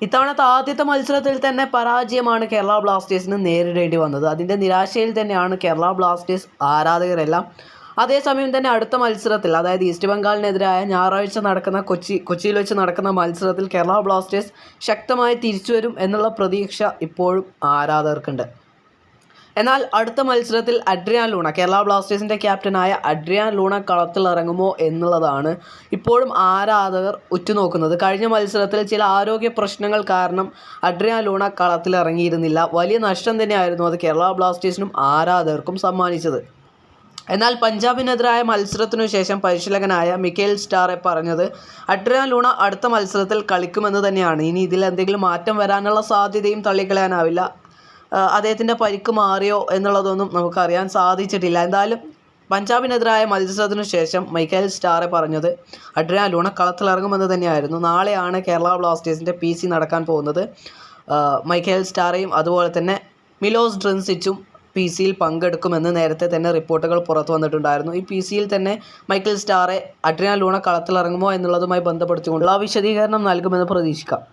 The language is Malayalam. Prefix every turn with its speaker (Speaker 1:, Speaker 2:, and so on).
Speaker 1: ഇത്തവണത്തെ ആദ്യത്തെ മത്സരത്തിൽ തന്നെ പരാജയമാണ് കേരള ബ്ലാസ്റ്റേഴ്സിന് നേരിടേണ്ടി വന്നത്. അതിൻ്റെ നിരാശയിൽ തന്നെയാണ് കേരള ബ്ലാസ്റ്റേഴ്സ് ആരാധകരെല്ലാം. അതേസമയം തന്നെ അടുത്ത മത്സരത്തിൽ, അതായത് ഈസ്റ്റ് ബംഗാളിനെതിരായ ഞായറാഴ്ച നടക്കുന്ന കൊച്ചിയിൽ വെച്ച് നടക്കുന്ന മത്സരത്തിൽ കേരള ബ്ലാസ്റ്റേഴ്സ് ശക്തമായി തിരിച്ചു വരും എന്നുള്ള പ്രതീക്ഷ ഇപ്പോഴും ആരാധകർക്കുണ്ട്. എന്നാൽ അടുത്ത മത്സരത്തിൽ അഡ്രിയാൻ ലൂണ, കേരള ബ്ലാസ്റ്റേഴ്സിൻ്റെ ക്യാപ്റ്റനായ അഡ്രിയാൻ ലൂണ കളത്തിലിറങ്ങുമോ എന്നുള്ളതാണ് ഇപ്പോഴും ആരാധകർ ഉറ്റുനോക്കുന്നത്. കഴിഞ്ഞ മത്സരത്തിൽ ചില ആരോഗ്യ പ്രശ്നങ്ങൾ കാരണം അഡ്രിയാൻ ലൂണ കളത്തിലിറങ്ങിയിരുന്നില്ല. വലിയ നഷ്ടം തന്നെയായിരുന്നു അത് കേരള ബ്ലാസ്റ്റേഴ്സിനും ആരാധകർക്കും സമ്മാനിച്ചത്. എന്നാൽ പഞ്ചാബിനെതിരായ മത്സരത്തിനു ശേഷം പരിശീലകനായ മിക്കേൽ സ്റ്റാറെ പറഞ്ഞത് അഡ്രിയാൻ ലൂണ അടുത്ത മത്സരത്തിൽ കളിക്കുമെന്ന് തന്നെയാണ്. ഇനി ഇതിൽ എന്തെങ്കിലും മാറ്റം വരാനുള്ള സാധ്യതയും തള്ളിക്കളയാനാവില്ല. അദ്ദേഹത്തിൻ്റെ പരിക്ക് മാറിയോ എന്നുള്ളതൊന്നും നമുക്കറിയാൻ സാധിച്ചിട്ടില്ല. എന്തായാലും പഞ്ചാബിനെതിരായ മത്സരത്തിനു ശേഷം മൈക്കേൽ സ്റ്റാറെ പറഞ്ഞത് അഡ്രിയാൻ ലൂണ കളത്തിലിറങ്ങുമെന്ന് തന്നെയായിരുന്നു. നാളെയാണ് കേരള ബ്ലാസ്റ്റേഴ്സിൻ്റെ PC നടക്കാൻ പോകുന്നത്. മൈക്കേൽ സ്റ്റാറയും അതുപോലെ തന്നെ മിലോസ് ഡ്രിൻസിച്ചും PC പങ്കെടുക്കുമെന്ന് നേരത്തെ തന്നെ റിപ്പോർട്ടുകൾ പുറത്തു വന്നിട്ടുണ്ടായിരുന്നു. ഈ PC തന്നെ മൈക്കേൽ സ്റ്റാറെ അഡ്രിയാൻ ലൂണ കളത്തിലിറങ്ങുമോ എന്നുള്ളതുമായി ബന്ധപ്പെടുത്തിക്കൊണ്ടുള്ള വിശദീകരണം നൽകുമെന്ന് പ്രതീക്ഷിക്കാം.